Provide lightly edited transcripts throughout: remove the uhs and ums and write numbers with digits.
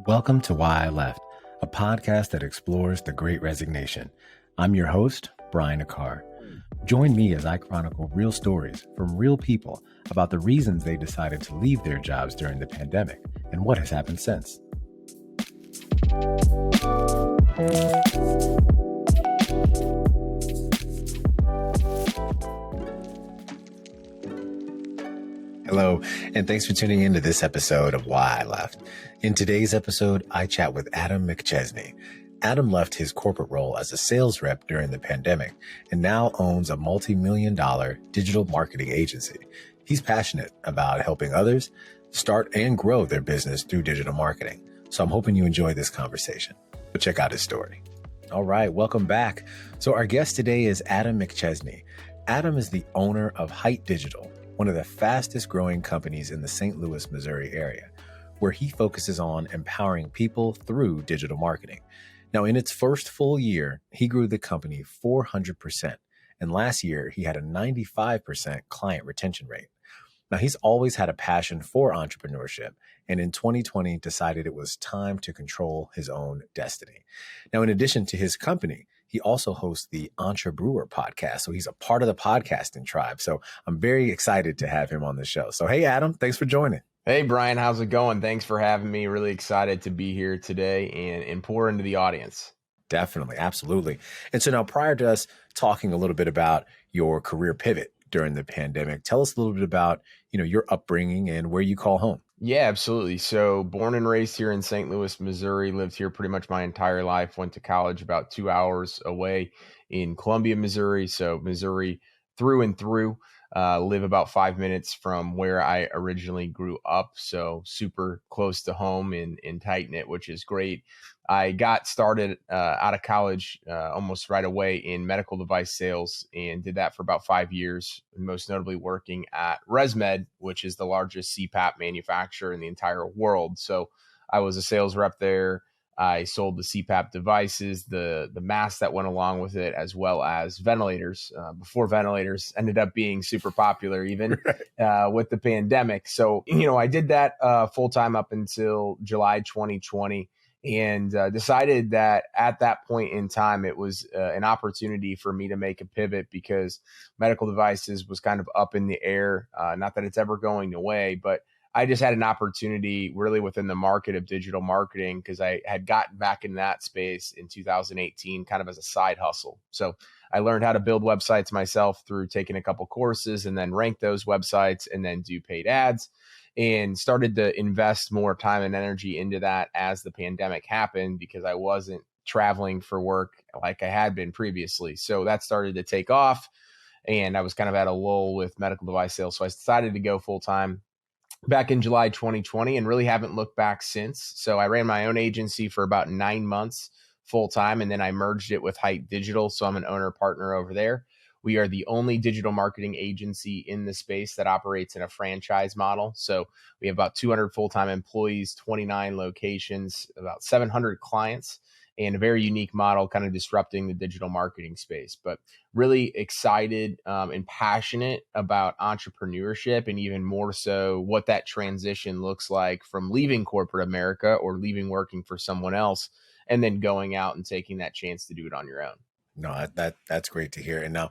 Welcome to Why I Left, a podcast that explores the Great Resignation. I'm your host, Brian Aquart. Join me as I chronicle real stories from real people about the reasons they decided to leave their jobs during the pandemic and what has happened since. Hello, and thanks for tuning in to this episode of Why I Left. In today's episode, I chat with Adam McChesney. Adam left his corporate role as a sales rep during the pandemic and now owns a multi-million-dollar digital marketing agency. He's passionate about helping others start and grow their business through digital marketing. So I'm hoping you enjoy this conversation. But check out his story. All right, welcome back. So our guest today is Adam McChesney. Adam is the owner of Hite Digital, one of the fastest growing companies in the St. Louis, Missouri area, where he focuses on empowering people through digital marketing. Now, in its first full year, he grew the company 400%. And last year, he had a 95% client retention rate. Now, he's always had a passion for entrepreneurship, and in 2020 decided it was time to control his own destiny. Now, in addition to his company, he also hosts the Entrebrewer podcast. So he's a part of the podcasting tribe. So I'm very excited to have him on the show. So, hey, Adam, thanks for joining. Hey, Brian, how's it going? Thanks for having me. Really excited to be here today and pour into the audience. Definitely. Absolutely. And so now, prior to us talking a little bit about your career pivot during the pandemic, tell us a little bit about, your upbringing and where you call home. Yeah, absolutely. So born and raised here in St. Louis, Missouri, lived here pretty much my entire life, went to college about 2 hours away in Columbia, Missouri. So Missouri through and through. Live about 5 minutes from where I originally grew up. So super close to home in tight-knit, which is great. I got started out of college almost right away in medical device sales and did that for about 5 years, most notably working at ResMed, which is the largest CPAP manufacturer in the entire world. So I was a sales rep there. I sold the CPAP devices, the mask that went along with it, as well as ventilators, before ventilators ended up being super popular even with the pandemic. So, I did that full-time up until July 2020 and decided that at that point in time, it was an opportunity for me to make a pivot because medical devices was kind of up in the air. Not that it's ever going away, but I just had an opportunity really within the market of digital marketing because I had gotten back in that space in 2018 kind of as a side hustle. So I learned how to build websites myself through taking a couple courses and then rank those websites and then do paid ads and started to invest more time and energy into that as the pandemic happened because I wasn't traveling for work like I had been previously. So that started to take off and I was kind of at a lull with medical device sales. So I decided to go full time back in July 2020 and really haven't looked back since. So I ran my own agency for about 9 months full time, and then I merged it with Hite Digital. So I'm an owner partner over there. We are the only digital marketing agency in the space that operates in a franchise model. So we have about 200 full-time employees, 29 locations, about 700 clients, and a very unique model kind of disrupting the digital marketing space. But really excited and passionate about entrepreneurship and even more so what that transition looks like from leaving corporate America or leaving working for someone else and then going out and taking that chance to do it on your own. No, that's great to hear. And now,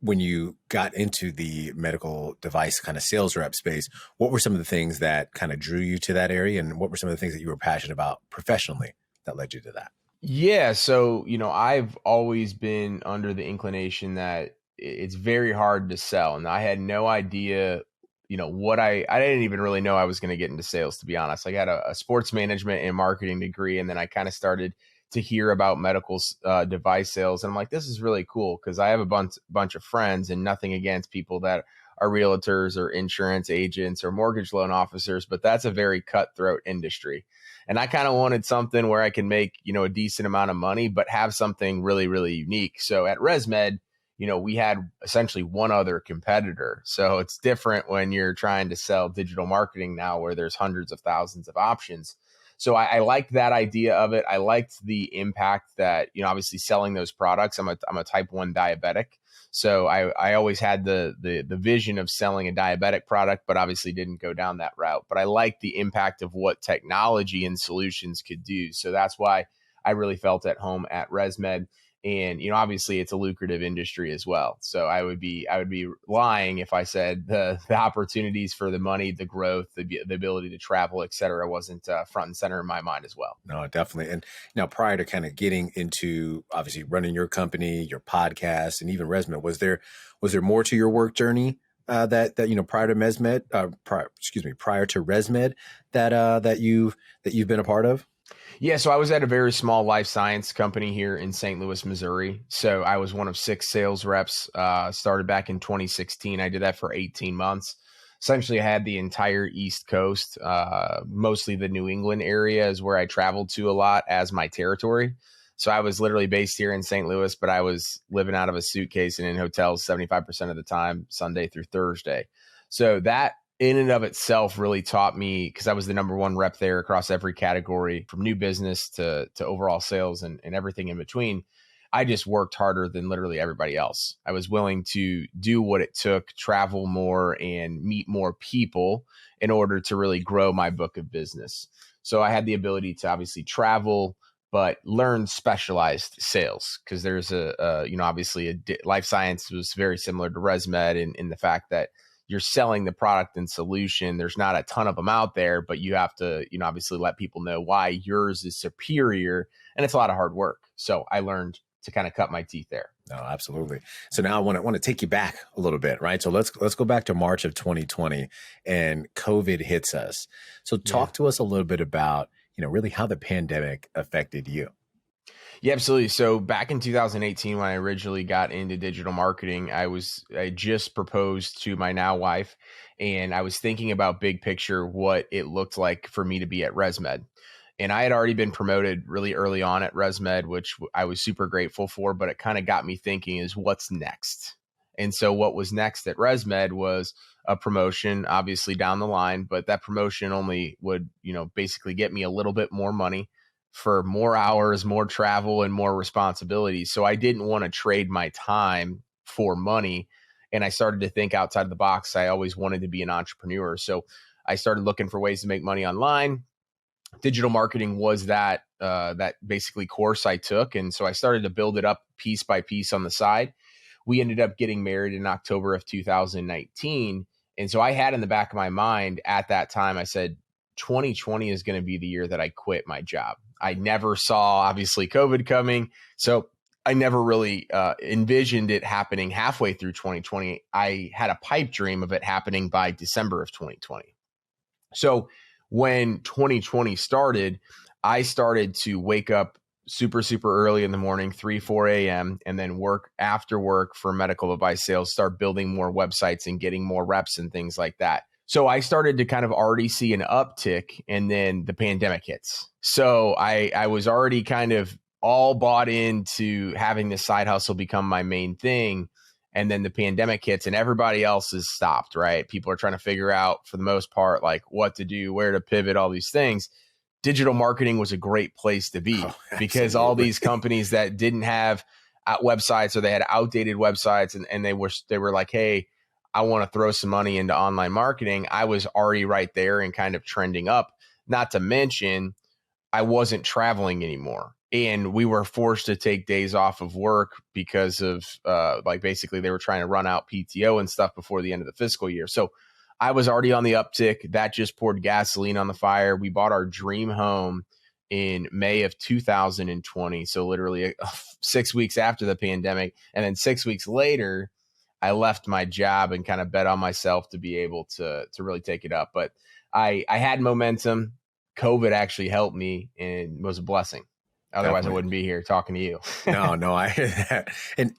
when you got into the medical device kind of sales rep space, what were some of the things that kind of drew you to that area? And what were some of the things that you were passionate about professionally that led you to that? Yeah. So, I've always been under the inclination that it's very hard to sell. And I had no idea, what I didn't even really know I was going to get into sales, to be honest. I got a sports management and marketing degree. And then I kind of started to hear about medical device sales. And I'm like, this is really cool because I have a bunch of friends and nothing against people that are realtors or insurance agents or mortgage loan officers, but that's a very cutthroat industry. And I kind of wanted something where I can make, a decent amount of money, but have something really, really unique. So at ResMed, we had essentially one other competitor. So it's different when you're trying to sell digital marketing now where there's hundreds of thousands of options. So I liked that idea of it. I liked the impact that, obviously selling those products. I'm a type 1 diabetic. So I always had the vision of selling a diabetic product, but obviously didn't go down that route. But I liked the impact of what technology and solutions could do. So that's why I really felt at home at ResMed. And, obviously it's a lucrative industry as well. So I would be lying if I said the opportunities for the money, the growth, the ability to travel, et cetera, wasn't front and center in my mind as well. No, definitely. And now prior to kind of getting into obviously running your company, your podcast, and even ResMed, was there more to your work journey that prior to prior to ResMed that you've been a part of? Yeah, so I was at a very small life science company here in St. Louis, Missouri. So I was one of 6 sales reps, started back in 2016. I did that for 18 months. Essentially, I had the entire East Coast, mostly the New England area is where I traveled to a lot as my territory. So I was literally based here in St. Louis, but I was living out of a suitcase and in hotels 75% of the time, Sunday through Thursday. So that in and of itself really taught me, because I was the number 1 rep there across every category from new business to overall sales and everything in between. I just worked harder than literally everybody else. I was willing to do what it took, travel more and meet more people in order to really grow my book of business. So I had the ability to obviously travel, but learn specialized sales, because there's obviously life science was very similar to ResMed in the fact that you're selling the product and solution. There's not a ton of them out there, but you have to, obviously let people know why yours is superior, and it's a lot of hard work. So I learned to kind of cut my teeth there. No, absolutely. So now I want to take you back a little bit, right? So let's go back to March of 2020 and COVID hits us. So talk to us a little bit about, really how the pandemic affected you. Yeah, absolutely. So back in 2018, when I originally got into digital marketing, I just proposed to my now wife, and I was thinking about big picture, what it looked like for me to be at ResMed. And I had already been promoted really early on at ResMed, which I was super grateful for, but it kind of got me thinking is what's next? And so what was next at ResMed was a promotion, obviously down the line, but that promotion only would, basically get me a little bit more money for more hours, more travel, and more responsibilities. So I didn't want to trade my time for money. And I started to think outside of the box. I always wanted to be an entrepreneur. So I started looking for ways to make money online. Digital marketing was that basically course I took. And so I started to build it up piece by piece on the side. We ended up getting married in October of 2019. And so I had in the back of my mind at that time, I said, 2020 is going to be the year that I quit my job. I never saw, obviously, COVID coming. So I never really envisioned it happening halfway through 2020. I had a pipe dream of it happening by December of 2020. So when 2020 started, I started to wake up super, super early in the morning, 4 a.m., and then work after work for medical device sales, start building more websites and getting more reps and things like that. So I started to kind of already see an uptick, and then the pandemic hits. So I was already kind of all bought into having this side hustle become my main thing. And then the pandemic hits and everybody else is stopped, right? People are trying to figure out, for the most part, like what to do, where to pivot, all these things. Digital marketing was a great place to be because all these companies that didn't have websites, or they had outdated websites, and they were like, hey, I want to throw some money into online marketing. I was already right there and kind of trending up. Not to mention, I wasn't traveling anymore. And we were forced to take days off of work because of basically they were trying to run out PTO and stuff before the end of the fiscal year. So I was already on the uptick. That just poured gasoline on the fire. We bought our dream home in May of 2020. So literally 6 weeks after the pandemic. And then 6 weeks later, I left my job and kind of bet on myself to be able to really take it up. But I had momentum. COVID actually helped me and was a blessing. Otherwise, I wouldn't be here talking to you. No, I hear that. And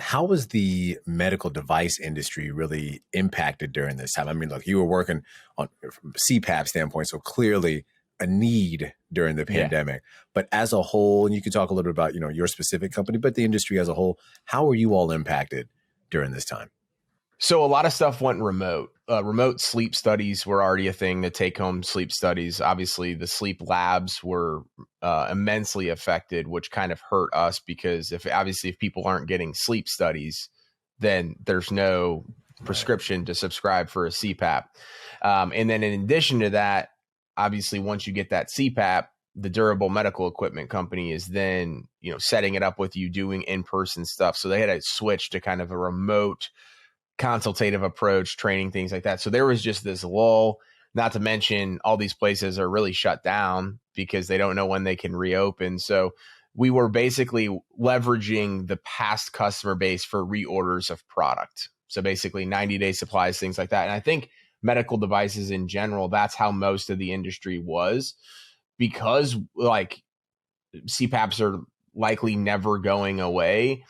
how was the medical device industry really impacted during this time? I mean, look, you were working on from a CPAP standpoint, so clearly a need during the pandemic. But as a whole, and you can talk a little bit about, your specific company, but the industry as a whole, how were you all impacted during this time? So a lot of stuff went remote. remote sleep studies were already a thing, the take-home sleep studies. Obviously, the sleep labs were immensely affected, which kind of hurt us because if people aren't getting sleep studies, then there's no prescription to subscribe for a CPAP. And then in addition to that, obviously, once you get that CPAP, the durable medical equipment company is then, setting it up with you doing in-person stuff. So they had to switch to kind of a remote consultative approach, training, things like that. So there was just this lull, not to mention all these places are really shut down because they don't know when they can reopen. So we were basically leveraging the past customer base for reorders of product. So basically 90-day supplies, things like that. And I think medical devices in general, that's how most of the industry was, because like CPAPs are likely never going away.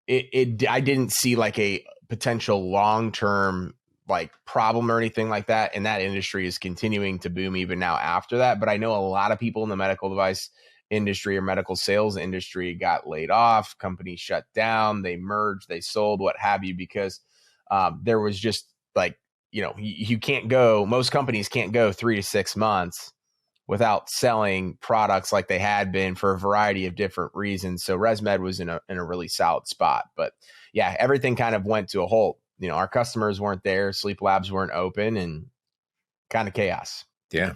I didn't see like a potential long-term like problem or anything like that. And that industry is continuing to boom even now after that. But I know a lot of people in the medical device industry or medical sales industry got laid off, companies shut down, they merged, they sold, what have you, because there was just like, you can't go, most companies can't go 3 to 6 months without selling products like they had been for a variety of different reasons. So ResMed was in a really solid spot. But yeah, everything kind of went to a halt. Our customers weren't there, sleep labs weren't open, and kind of chaos. Yeah.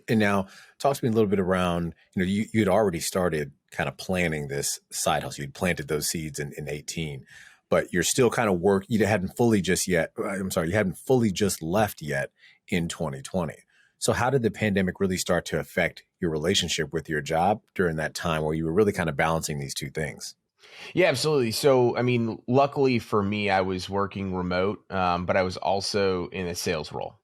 And now talk to me a little bit around, you'd already started kind of planning this side hustle. You'd planted those seeds in 18, but you're still kind of you hadn't fully just left yet in 2020. So how did the pandemic really start to affect your relationship with your job during that time where you were really kind of balancing these two things? Yeah, absolutely. So, luckily for me, I was working remote, but I was also in a sales role.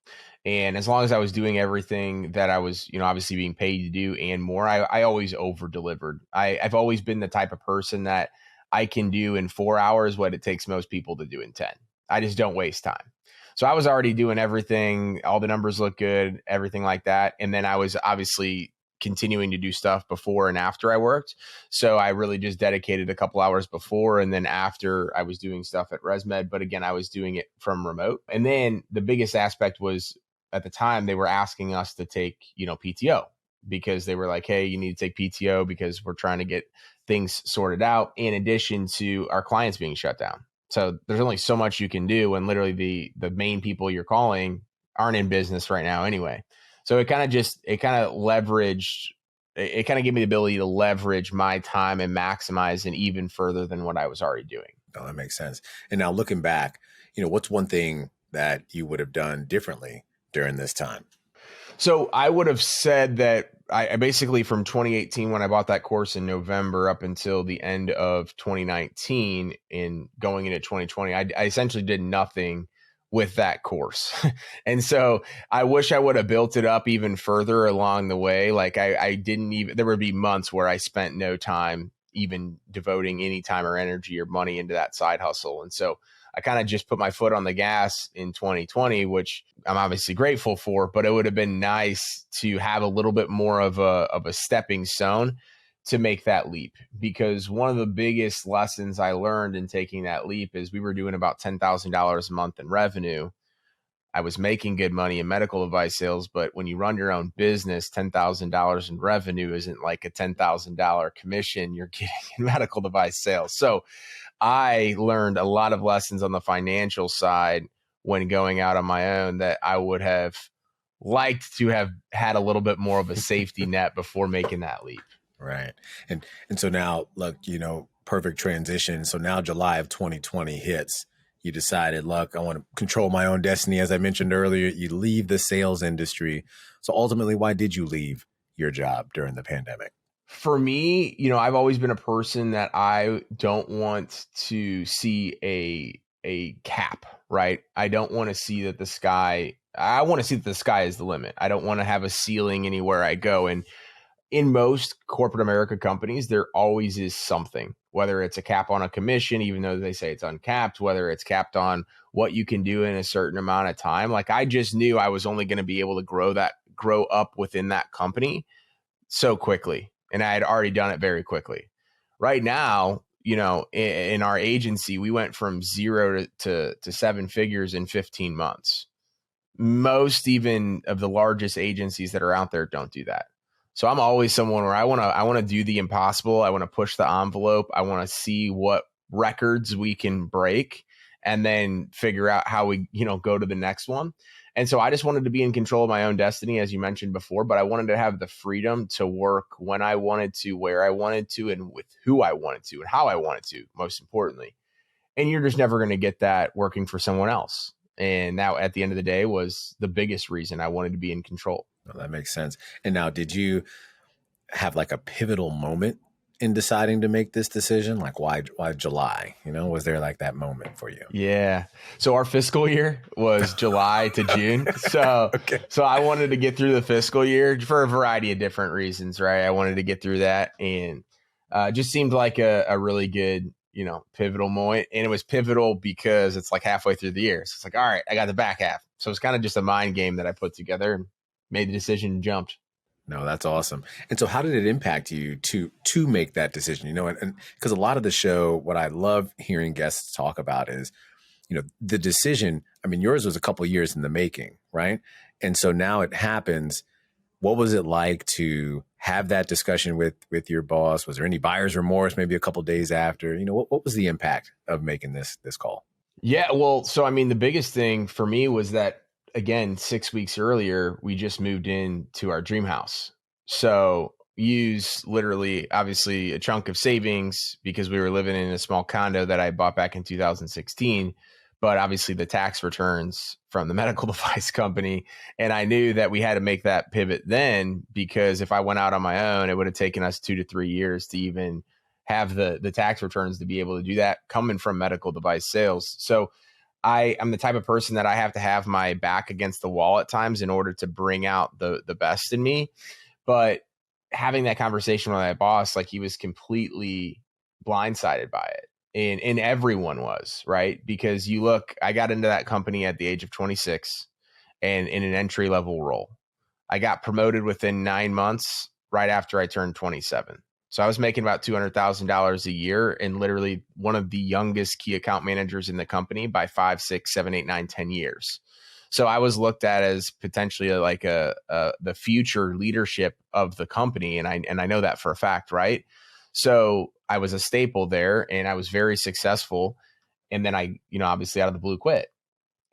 And as long as I was doing everything that I was, obviously being paid to do and more, I always over delivered. I've always been the type of person that I can do in 4 hours what it takes most people to do in 10. I just don't waste time. So I was already doing everything. All the numbers look good, everything like that. And then I was obviously continuing to do stuff before and after I worked. So I really just dedicated a couple hours before and then after I was doing stuff at ResMed. But again, I was doing it from remote. And then the biggest aspect was at the time they were asking us to take, PTO, because they were like, hey, you need to take PTO because we're trying to get things sorted out in addition to our clients being shut down. So there's only so much you can do when literally the main people you're calling aren't in business right now anyway. So it kind of leveraged, it kind of gave me the ability to leverage my time and maximize it even further than what I was already doing. Oh, that makes sense. And now looking back, what's one thing that you would have done differently during this time? So I would have said that I basically from 2018, when I bought that course in November up until the end of 2019 and going into 2020, I essentially did nothing with that course. And so I wish I would have built it up even further along the way. Like I didn't even, there would be months where I spent no time even devoting any time or energy or money into that side hustle. And so I kind of just put my foot on the gas in 2020, which I'm obviously grateful for, but it would have been nice to have a little bit more of a stepping stone to make that leap. Because one of the biggest lessons I learned in taking that leap is we were doing about $10,000 a month in revenue. I was making good money in medical device sales, but when you run your own business, $10,000 in revenue isn't like a $10,000 commission you're getting in medical device sales. So I learned a lot of lessons on the financial side when going out on my own that I would have liked to have had a little bit more of a safety net before making that leap. Right. And so now, look, perfect transition. So now July of 2020 hits. You decided, look, I want to control my own destiny. As I mentioned earlier, you leave the sales industry. So ultimately, why did you leave your job during the pandemic? For me, I've always been a person that I don't want to see a cap, right? I don't want to see that I want to see that the sky is the limit. I don't want to have a ceiling anywhere I go. And in most corporate America companies, there always is something, whether it's a cap on a commission, even though they say it's uncapped, whether it's capped on what you can do in a certain amount of time. Like I just knew I was only going to be able to grow up within that company so quickly. And I had already done it very quickly. Right now, in our agency, we went from 0 to 7 figures in 15 months. most even of the largest agencies that are out there don't do that. So I'm always someone where I want to do the impossible. I want to push the envelope. I want to see what records we can break and then figure out how we, go to the next one. And so I just wanted to be in control of my own destiny, as you mentioned before, but I wanted to have the freedom to work when I wanted to, where I wanted to, and with who I wanted to, and how I wanted to, most importantly. And you're just never going to get that working for someone else. And that, at the end of the day, was the biggest reason I wanted to be in control. Well, that makes sense. And now, did you have like a pivotal moment in deciding to make this decision? Like why July? Was there like that moment for you? Yeah. So our fiscal year was July to June. So, Okay. So I wanted to get through the fiscal year for a variety of different reasons, right? I wanted to get through that, and just seemed like a really good, pivotal moment. And it was pivotal because it's like halfway through the year. So it's like, all right, I got the back half. So it's kind of just a mind game that I put together and made the decision and jumped. No, that's awesome. And so how did it impact you to make that decision? And because a lot of the show, what I love hearing guests talk about is, the decision. I mean, yours was a couple of years in the making, right? And so now it happens. What was it like to have that discussion with your boss? Was there any buyer's remorse maybe a couple of days after? What was the impact of making this call? Yeah, well, so I mean, the biggest thing for me was that, again, 6 weeks earlier, we just moved into our dream house. So use literally, obviously, a chunk of savings because we were living in a small condo that I bought back in 2016. But obviously the tax returns from the medical device company. And I knew that we had to make that pivot then, because if I went out on my own, it would have taken us 2 to 3 years to even have the tax returns to be able to do that coming from medical device sales. So I'm the type of person that I have to have my back against the wall at times in order to bring out the best in me. But having that conversation with my boss, like, he was completely blindsided by it. And everyone was, right? Because I got into that company at the age of 26 and in an entry level role. I got promoted within 9 months right after I turned 27. So I was making about $200,000 a year and literally one of the youngest key account managers in the company by 5, 6, 7, 8, 9, 10 years. So I was looked at as potentially like the future leadership of the company. And I know that for a fact, right? So I was a staple there and I was very successful. And then I, obviously out of the blue quit.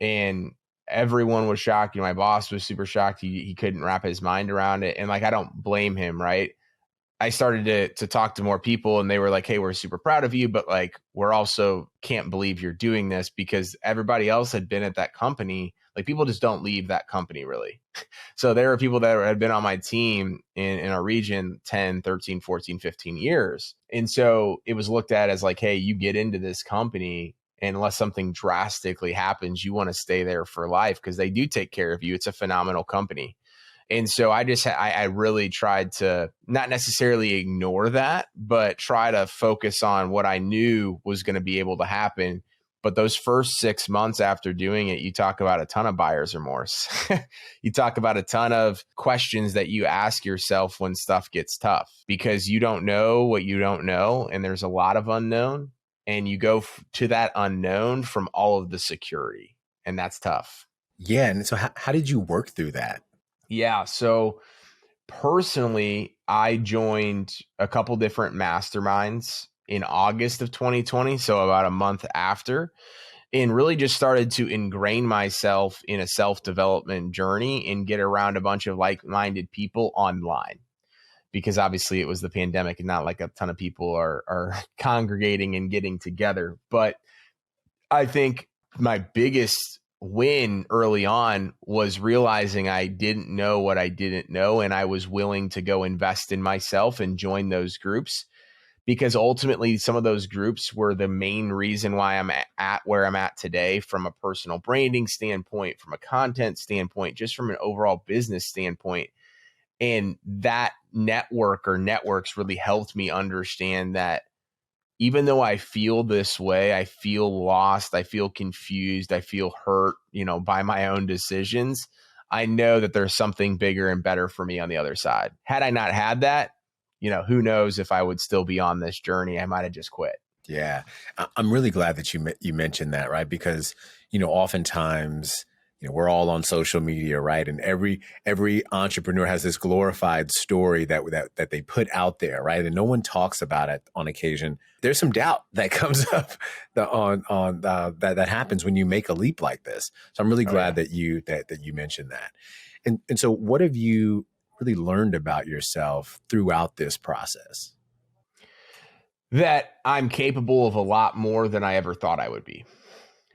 And everyone was shocked. My boss was super shocked. He couldn't wrap his mind around it. And like, I don't blame him, right? I started to talk to more people and they were like, hey, we're super proud of you, but like, we're also can't believe you're doing this, because everybody else had been at that company. Like, people just don't leave that company really. So there are people that had been on my team in our region 10, 13, 14, 15 years. And so it was looked at as like, hey, you get into this company, and unless something drastically happens, you want to stay there for life because they do take care of you. It's a phenomenal company. And so I really tried to not necessarily ignore that, but try to focus on what I knew was going to be able to happen. But those first 6 months after doing it, you talk about a ton of buyer's remorse. You talk about a ton of questions that you ask yourself when stuff gets tough, because you don't know what you don't know. And there's a lot of unknown, and you go to that unknown from all of the security. And that's tough. Yeah. And so how did you work through that? Yeah. So personally, I joined a couple different masterminds in August of 2020. So about a month after, and really just started to ingrain myself in a self-development journey and get around a bunch of like-minded people online, because obviously it was the pandemic and not like a ton of people are congregating and getting together. But I think my biggest win early on was realizing I didn't know what I didn't know, and I was willing to go invest in myself and join those groups, because ultimately some of those groups were the main reason why I'm at where I'm at today, from a personal branding standpoint, from a content standpoint, just from an overall business standpoint. And that network or networks really helped me understand that even though I feel this way, I feel lost, I feel confused, I feel hurt, by my own decisions, I know that there's something bigger and better for me on the other side. Had I not had that, who knows if I would still be on this journey. I might have just quit. Yeah. I'm really glad that you mentioned that, right? Because, oftentimes, we're all on social media, right? And every entrepreneur has this glorified story that they put out there, right? And no one talks about it on occasion. There's some doubt that comes up that happens when you make a leap like this. So I'm really glad that you mentioned that. And so what have you really learned about yourself throughout this process? That I'm capable of a lot more than I ever thought I would be.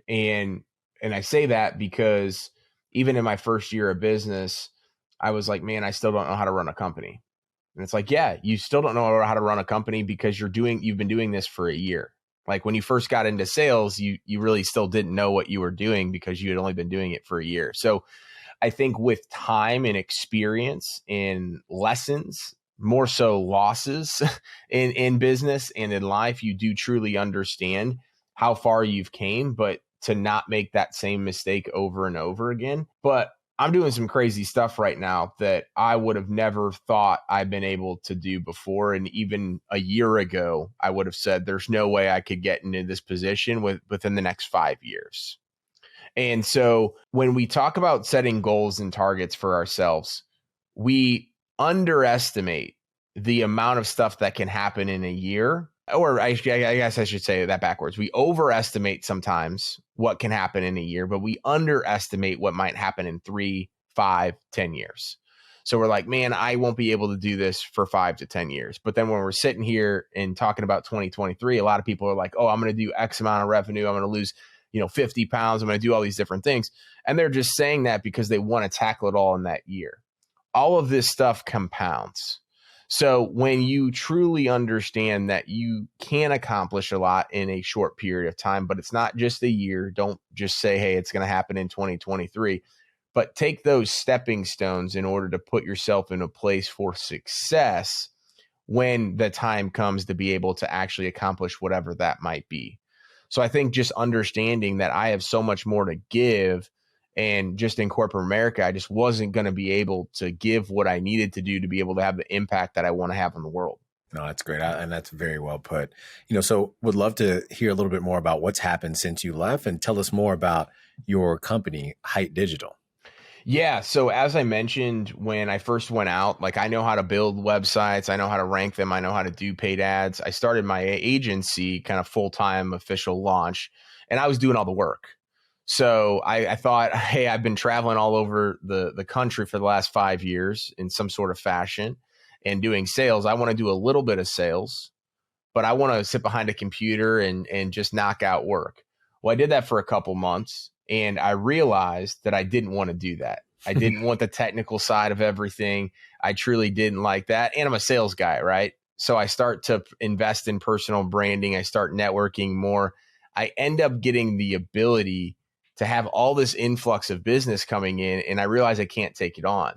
And I say that because even in my first year of business, I was like, man, I still don't know how to run a company. And it's like, yeah, you still don't know how to run a company because you've been doing this for a year. Like when you first got into sales, you really still didn't know what you were doing because you had only been doing it for a year. So I think with time and experience and lessons, more so losses in business and in life, you do truly understand how far you've came, but to not make that same mistake over and over again. But I'm doing some crazy stuff right now that I would have never thought I've been able to do before. And even a year ago, I would have said there's no way I could get into this position within the next 5 years. And so when we talk about setting goals and targets for ourselves, we underestimate the amount of stuff that can happen in a year. Or I guess I should say that backwards. We overestimate sometimes what can happen in a year, but we underestimate what might happen in 3, 5, 10 years. So we're like, man, I won't be able to do this for 5 to 10 years. But then when we're sitting here and talking about 2023, a lot of people are like, oh, I'm going to do X amount of revenue. I'm going to lose 50 pounds. I'm going to do all these different things. And they're just saying that because they want to tackle it all in that year. All of this stuff compounds. So when you truly understand that you can accomplish a lot in a short period of time, but it's not just a year, don't just say, hey, it's going to happen in 2023, but take those stepping stones in order to put yourself in a place for success when the time comes to be able to actually accomplish whatever that might be. So I think just understanding that I have so much more to give. And just in corporate America, I just wasn't going to be able to give what I needed to do to be able to have the impact that I want to have in the world. No, that's great. And that's very well put. So would love to hear a little bit more about what's happened since you left and tell us more about your company, Hite Digital. Yeah. So as I mentioned, when I first went out, like I know how to build websites. I know how to rank them. I know how to do paid ads. I started my agency kind of full-time official launch, and I was doing all the work. So I thought, hey, I've been traveling all over the country for the last 5 years in some sort of fashion and doing sales. I want to do a little bit of sales, but I want to sit behind a computer and just knock out work. Well, I did that for a couple months, and I realized that I didn't want to do that. I didn't want the technical side of everything. I truly didn't like that. And I'm a sales guy, right? So I start to invest in personal branding. I start networking more. I end up getting the ability to have all this influx of business coming in, and I realize I can't take it on.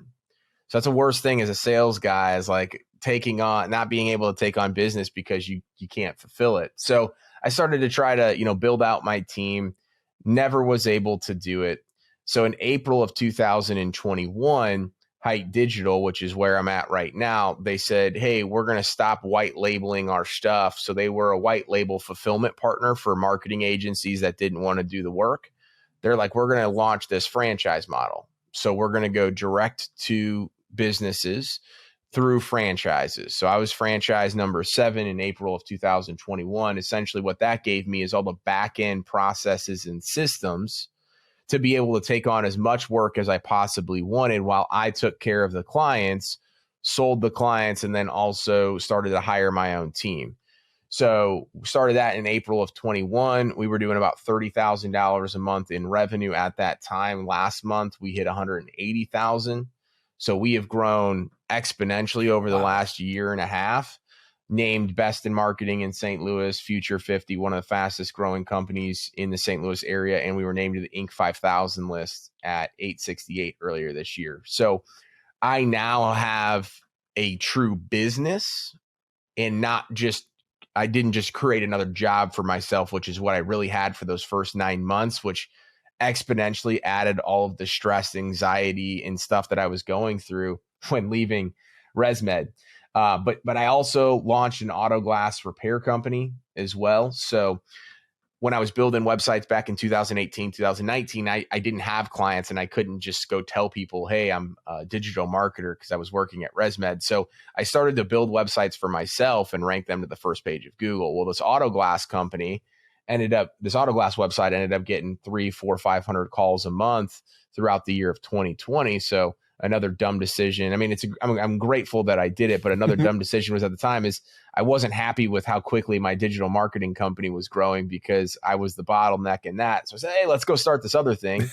So that's the worst thing as a sales guy, is like not being able to take on business because you can't fulfill it. So I started to try to, build out my team, never was able to do it. So in April of 2021, Hite Digital, which is where I'm at right now, they said, hey, we're going to stop white labeling our stuff. So they were a white label fulfillment partner for marketing agencies that didn't want to do the work. They're like, we're going to launch this franchise model. So we're going to go direct to businesses through franchises. So I was franchise number 7 in April of 2021. Essentially what that gave me is all the back end processes and systems to be able to take on as much work as I possibly wanted while I took care of the clients, sold the clients, and then also started to hire my own team. So started that in April of 21. We were doing about $30,000 a month in revenue at that time. Last month, we hit 180,000. So we have grown exponentially over the last year and a half. Named best in marketing in St. Louis, Future 50, one of the fastest growing companies in the St. Louis area. And we were named to the Inc. 5000 list at 868 earlier this year. So I now have a true business, and I didn't just create another job for myself, which is what I really had for those first 9 months, which exponentially added all of the stress, anxiety, and stuff that I was going through when leaving ResMed. But I also launched an auto glass repair company as well. So when I was building websites back in 2018, 2019, I didn't have clients and I couldn't just go tell people, hey, I'm a digital marketer because I was working at ResMed. So I started to build websites for myself and rank them to the first page of Google. Well, this auto glass website ended up getting 300, 400, 500 calls a month throughout the year of 2020. So another dumb decision. I mean, I'm grateful that I did it, but another dumb decision was at the time is I wasn't happy with how quickly my digital marketing company was growing because I was the bottleneck in that. So I said, hey, let's go start this other thing.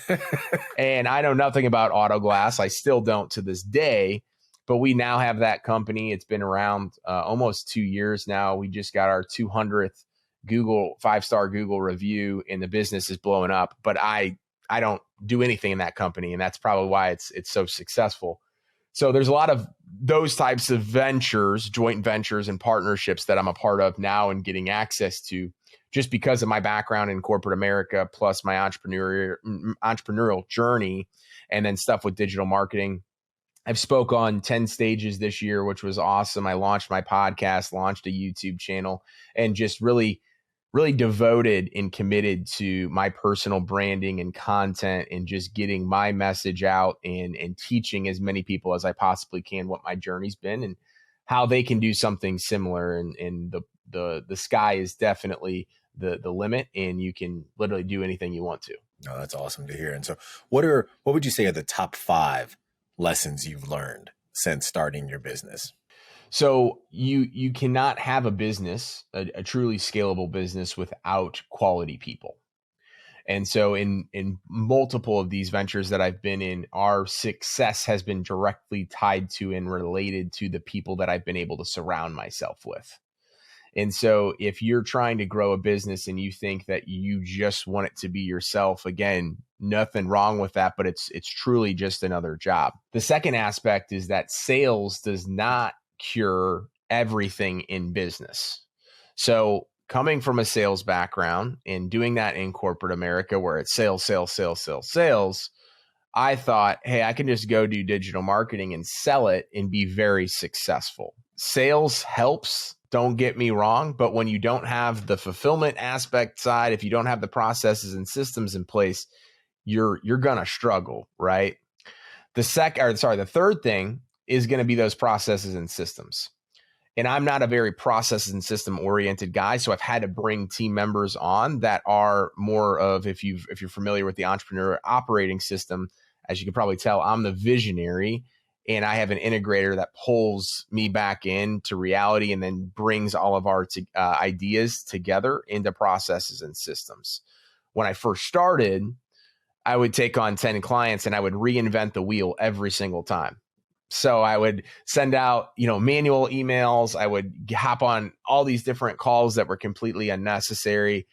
And I know nothing about auto glass. I still don't to this day, but we now have that company. It's been around almost 2 years now. We just got our 200th Google 5-star Google review and the business is blowing up, but I don't do anything in that company. And that's probably why it's so successful. So there's a lot of those types of ventures, joint ventures and partnerships that I'm a part of now and getting access to just because of my background in corporate America, plus my entrepreneurial journey, and then stuff with digital marketing. I've spoke on 10 stages this year, which was awesome. I launched my podcast, launched a YouTube channel, and just really devoted and committed to my personal branding and content and just getting my message out and teaching as many people as I possibly can what my journey's been and how they can do something similar. And the sky is definitely the limit, and you can literally do anything you want to. Oh, that's awesome to hear. And so what would you say are the top 5 lessons you've learned since starting your business? So you cannot have a business, a truly scalable business, without quality people. And so in multiple of these ventures that I've been in, our success has been directly tied to and related to the people that I've been able to surround myself with. And so if you're trying to grow a business and you think that you just want it to be yourself, again, nothing wrong with that, but it's truly just another job. The second aspect is that sales does not cure everything in business. So coming from a sales background and doing that in corporate America where it's sales, I thought, hey, I can just go do digital marketing and sell it and be very successful. Sales helps, don't get me wrong, but when you don't have the fulfillment aspect side, if you don't have the processes and systems in place, you're gonna struggle, right? The third thing is going to be those processes and systems. And I'm not a very processes and system oriented guy. So I've had to bring team members on that are more of, if you're familiar with the entrepreneur operating system, as you can probably tell, I'm the visionary and I have an integrator that pulls me back into reality and then brings all of our ideas together into processes and systems. When I first started, I would take on 10 clients and I would reinvent the wheel every single time. So I would send out, manual emails. I would hop on all these different calls that were completely unnecessary.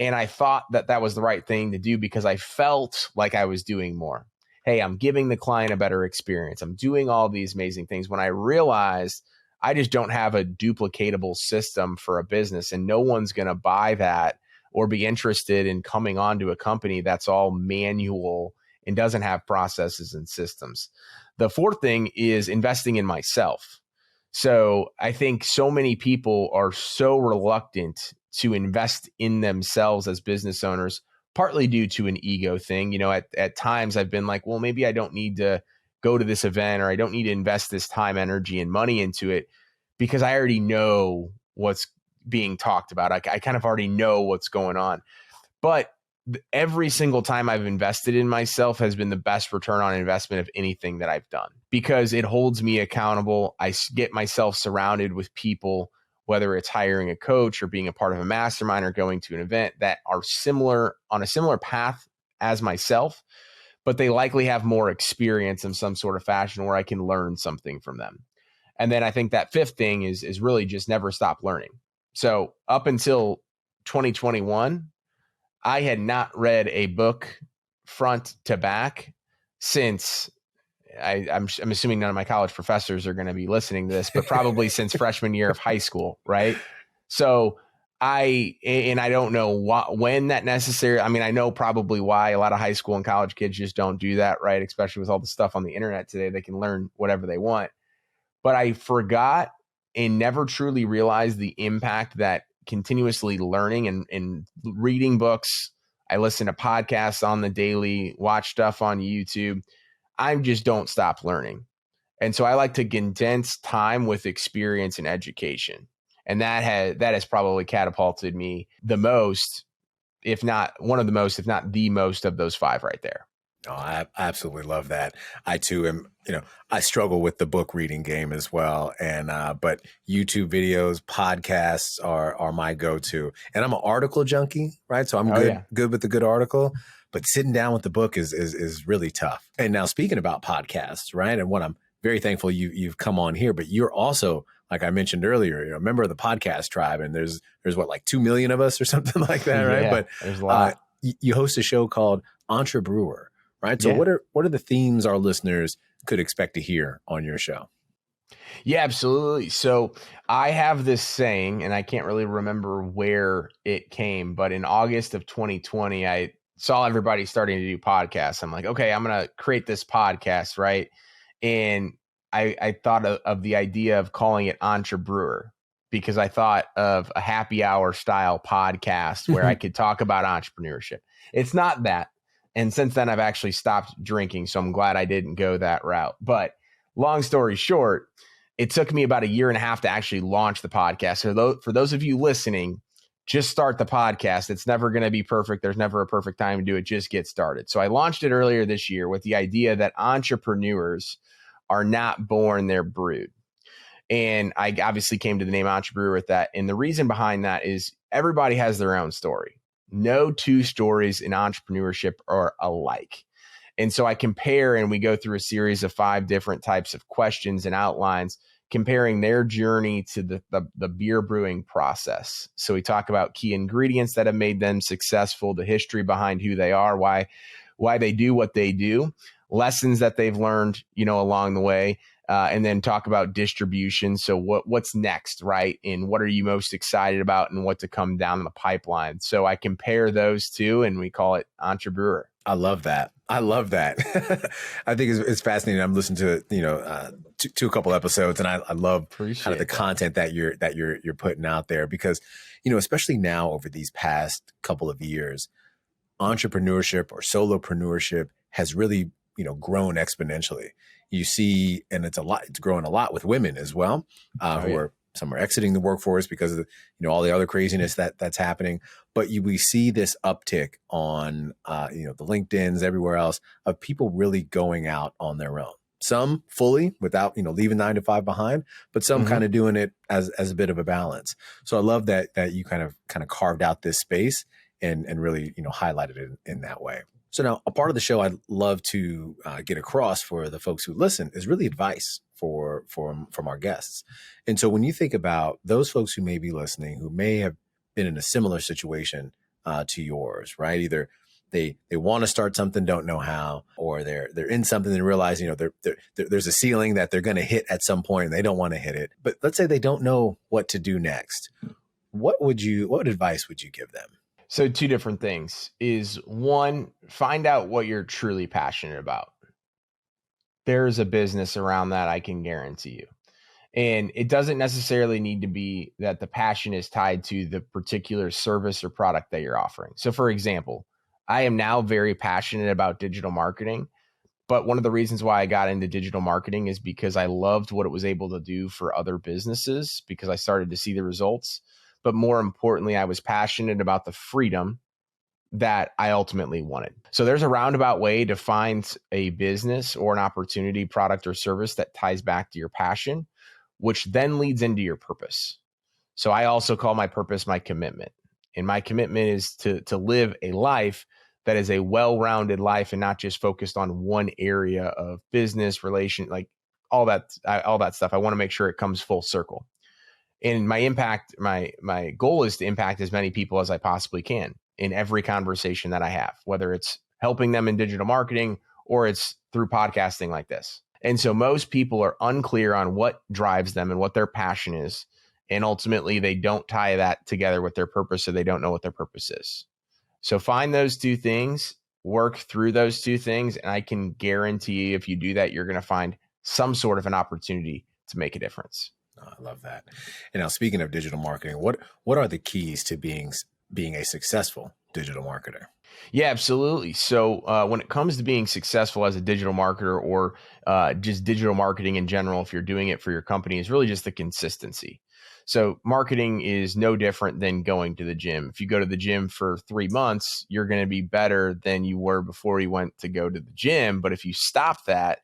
And I thought that was the right thing to do because I felt like I was doing more. Hey, I'm giving the client a better experience. I'm doing all these amazing things. When I realized I just don't have a duplicatable system for a business and no one's going to buy that or be interested in coming onto a company that's all manual and doesn't have processes and systems. The fourth thing is investing in myself. So I think so many people are so reluctant to invest in themselves as business owners, partly due to an ego thing. At times I've been like, well, maybe I don't need to go to this event or I don't need to invest this time, energy, and money into it because I already know what's being talked about. I kind of already know what's going on. But every single time I've invested in myself has been the best return on investment of anything that I've done because it holds me accountable. I get myself surrounded with people, whether it's hiring a coach or being a part of a mastermind or going to an event that are on a similar path as myself, but they likely have more experience in some sort of fashion where I can learn something from them. And then I think that fifth thing is really just never stop learning. So up until 2021, I had not read a book front to back since I'm assuming none of my college professors are going to be listening to this, but probably since freshman year of high school, right? So I don't know when that necessary. I mean, I know probably why a lot of high school and college kids just don't do that, right? Especially with all the stuff on the internet today, they can learn whatever they want. But I forgot and never truly realized the impact that continuously learning and reading books. I listen to podcasts on the daily, watch stuff on YouTube. I just don't stop learning. And so I like to condense time with experience and education. And that has probably catapulted me the most, if not one of the most, if not the most of those 5 right there. Oh, I absolutely love that. I too am, I struggle with the book reading game as well. And, but YouTube videos, podcasts are my go-to. And I'm an article junkie, right? So I'm good with the good article, but sitting down with the book is really tough. And now speaking about podcasts, right? And what I'm very thankful you've come on here, but you're also, like I mentioned earlier, a member of the podcast tribe, and there's what, like 2 million of us or something like that, right? But there's a lot. You host a show called Entrebrewer. Right. So what are the themes our listeners could expect to hear on your show? Yeah, absolutely. So I have this saying, and I can't really remember where it came, but in August of 2020, I saw everybody starting to do podcasts. I'm like, okay, I'm going to create this podcast. Right. And I thought of the idea of calling it Entrebrewer, because I thought of a happy hour style podcast where I could talk about entrepreneurship. It's not that. And since then, I've actually stopped drinking. So I'm glad I didn't go that route. But long story short, it took me about 1.5 years to actually launch the podcast. So for those of you listening, just start the podcast. It's never going to be perfect. There's never a perfect time to do it. Just get started. So I launched it earlier this year with the idea that entrepreneurs are not born, they're brewed. And I obviously came to the name Entrebrewer with that. And the reason behind that is everybody has their own story. No 2 stories in entrepreneurship are alike. And so I compare, and we go through a series of 5 different types of questions and outlines, comparing their journey to the beer brewing process. So we talk about key ingredients that have made them successful, the history behind who they are, why they do what they do, lessons that they've learned, along the way. And then talk about distribution. So what's next, right? And what are you most excited about and what to come down the pipeline? So I compare those 2 and we call it Entrebrewer. I love that. I think it's fascinating. I'm listening to it, to a couple episodes, and I love kind of the content that you're putting out there, because, especially now over these past couple of years, entrepreneurship or solopreneurship has really, grown exponentially. You see, and it's growing a lot with women as well, some are exiting the workforce because of all the other craziness that's happening. But we see this uptick on the LinkedIns, everywhere else, of people really going out on their own. Some fully without leaving 9 to 5 behind, but some kind of doing it as a bit of a balance. So I love that you kind of carved out this space and really highlighted it in that way. So now a part of the show I'd love to get across for the folks who listen is really advice from our guests. And so when you think about those folks who may be listening, who may have been in a similar situation to yours, right? Either they want to start something, don't know how, or they're in something and realize, there's a ceiling that they're going to hit at some point and they don't want to hit it. But let's say they don't know what to do next. What advice would you give them? So 2 different things is, 1, find out what you're truly passionate about. There's a business around that, I can guarantee you. And it doesn't necessarily need to be that the passion is tied to the particular service or product that you're offering. So for example, I am now very passionate about digital marketing, but one of the reasons why I got into digital marketing is because I loved what it was able to do for other businesses, because I started to see the results. But more importantly, I was passionate about the freedom that I ultimately wanted. So there's a roundabout way to find a business or an opportunity, product or service that ties back to your passion, which then leads into your purpose. So I also call my purpose my commitment. And my commitment is to live a life that is a well-rounded life and not just focused on one area of business, relation, like all that stuff. I want to make sure it comes full circle. And my impact, my goal is to impact as many people as I possibly can in every conversation that I have, whether it's helping them in digital marketing or it's through podcasting like this. And so most people are unclear on what drives them and what their passion is. And ultimately, they don't tie that together with their purpose, so they don't know what their purpose is. So find those 2 things, work through those 2 things, and I can guarantee you, if you do that, you're going to find some sort of an opportunity to make a difference. I love that. And now, speaking of digital marketing, what are the keys to being a successful digital marketer? Yeah, absolutely. So when it comes to being successful as a digital marketer or just digital marketing in general, if you're doing it for your company, is really just the consistency. So marketing is no different than going to the gym. If you go to the gym for 3 months, you're going to be better than you were before you went to go to the gym. But if you stop that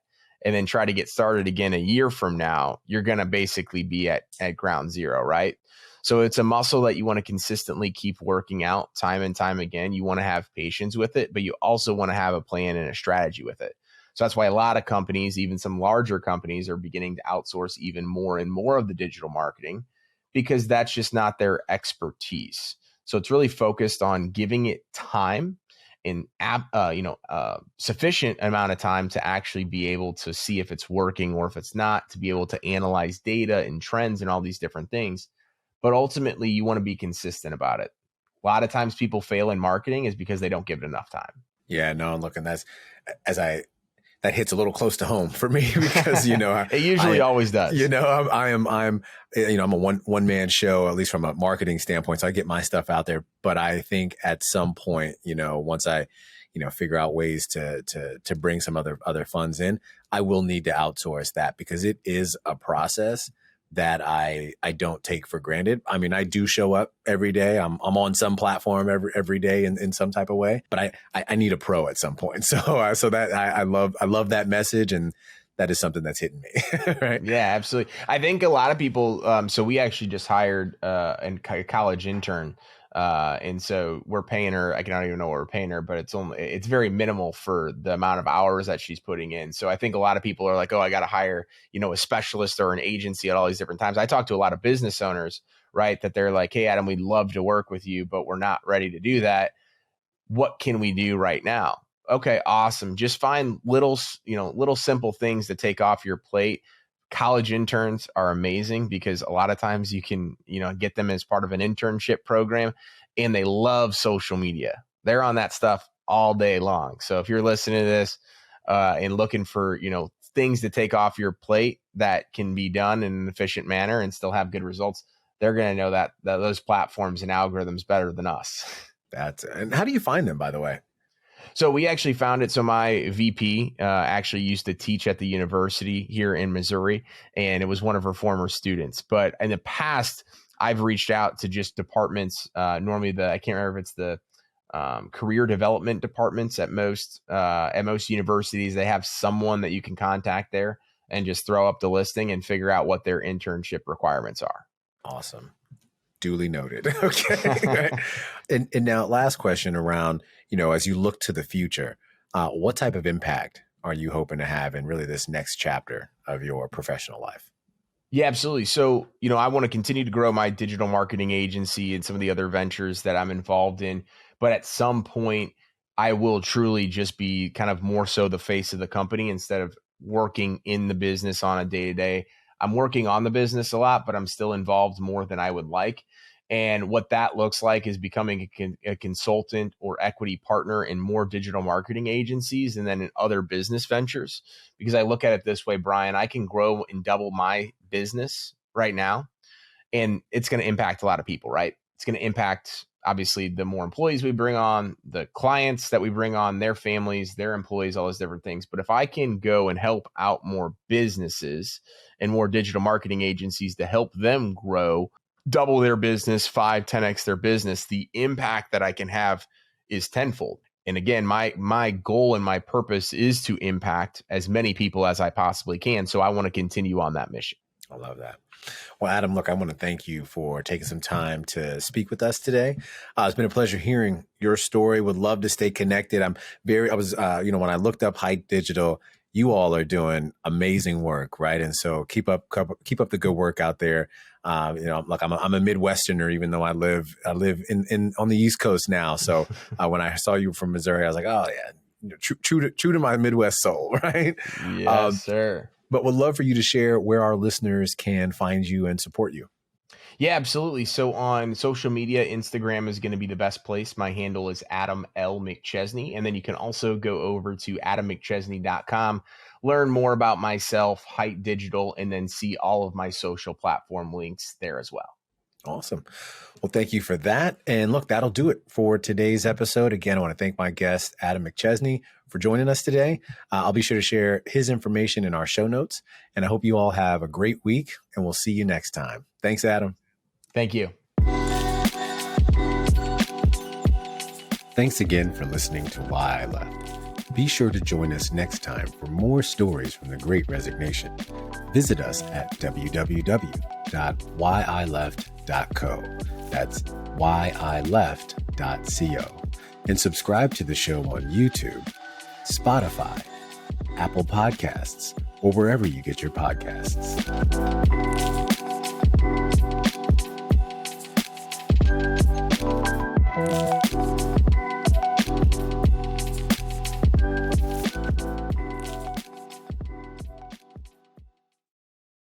and then try to get started again a year from now, you're going to basically be at ground zero, right? So it's a muscle that you want to consistently keep working out time and time again. You want to have patience with it, but you also want to have a plan and a strategy with it. So that's why a lot of companies, even some larger companies, are beginning to outsource even more and more of the digital marketing because that's just not their expertise. So it's really focused on giving it time and sufficient amount of time to actually be able to see if it's working or if it's not, to be able to analyze data and trends and all these different things. But ultimately, you want to be consistent about it. A lot of times people fail in marketing is because they don't give it enough time. Yeah, no, look, and as I that hits a little close to home for me because It usually always does. I'm I'm a one man show, at least from a marketing standpoint. So I get my stuff out there, but I think at some point, once I figure out ways to bring some other funds in, I will need to outsource that because it is a process that I don't take for granted. I mean, I do show up every day. I'm on some platform every day in some type of way, but I need a pro at some point. So that I love that message, and that is something that's hitting me. Right? Yeah, absolutely. I think a lot of people. So we actually just hired a college intern. And so we're paying her, I don't even know what we're paying her, but it's very minimal for the amount of hours that she's putting in. So I think a lot of people are like, oh, I got to hire, a specialist or an agency at all these different times. I talk to a lot of business owners, right? That they're like, hey, Adam, we'd love to work with you, but we're not ready to do that. What can we do right now? Okay, awesome. Just find little simple things to take off your plate. College interns are amazing because a lot of times you can, get them as part of an internship program, and they love social media. They're on that stuff all day long. So if you're listening to this and looking for, things to take off your plate that can be done in an efficient manner and still have good results, they're going to know that those platforms and algorithms better than us. And how do you find them, by the way? So we actually found it. So my VP actually used to teach at the university here in Missouri, and it was one of her former students. But in the past, I've reached out to just departments. Normally, I can't remember if it's the career development departments at most universities. They have someone that you can contact there and just throw up the listing and figure out what their internship requirements are. Awesome. Duly noted. Okay. Right. And now last question around, as you look to the future, what type of impact are you hoping to have in really this next chapter of your professional life? Yeah, absolutely. So, I want to continue to grow my digital marketing agency and some of the other ventures that I'm involved in. But at some point, I will truly just be kind of more so the face of the company instead of working in the business on a day-to-day. I'm working on the business a lot, but I'm still involved more than I would like. And what that looks like is becoming a consultant or equity partner in more digital marketing agencies and then in other business ventures. Because I look at it this way, Brian, I can grow and double my business right now, and it's going to impact a lot of people, right? It's going to impact, obviously, the more employees we bring on, the clients that we bring on, their families, their employees, all those different things. But if I can go and help out more businesses and more digital marketing agencies to help them grow, double their business, 5-10x their business, the impact that I can have is tenfold. And again, my goal and my purpose is to impact as many people as I possibly can. So I want to continue on that mission. I love that. Well, Adam, look, I want to thank you for taking some time to speak with us today. It's been a pleasure hearing your story. Would love to stay connected. When I looked up Hite Digital, you all are doing amazing work, right? And so keep up the good work out there. I'm a Midwesterner, even though I live in on the East Coast now. So when I saw you from Missouri, I was like, oh yeah, true to my Midwest soul, right? Yes, sir. But would love for you to share where our listeners can find you and support you. Yeah, absolutely. So on social media, Instagram is going to be the best place. My handle is Adam L. McChesney. And then you can also go over to adammcchesney.com. learn more about myself, Hite Digital, and then see all of my social platform links there as well. Awesome. Well, thank you for that. And look, that'll do it for today's episode. Again, I want to thank my guest, Adam McChesney, for joining us today. I'll be sure to share his information in our show notes. And I hope you all have a great week, and we'll see you next time. Thanks, Adam. Thank you. Thanks again for listening to Why I Left. Be sure to join us next time for more stories from the Great Resignation. Visit us at www.whyileft.co. That's whyileft.co. And subscribe to the show on YouTube, Spotify, Apple Podcasts, or wherever you get your podcasts.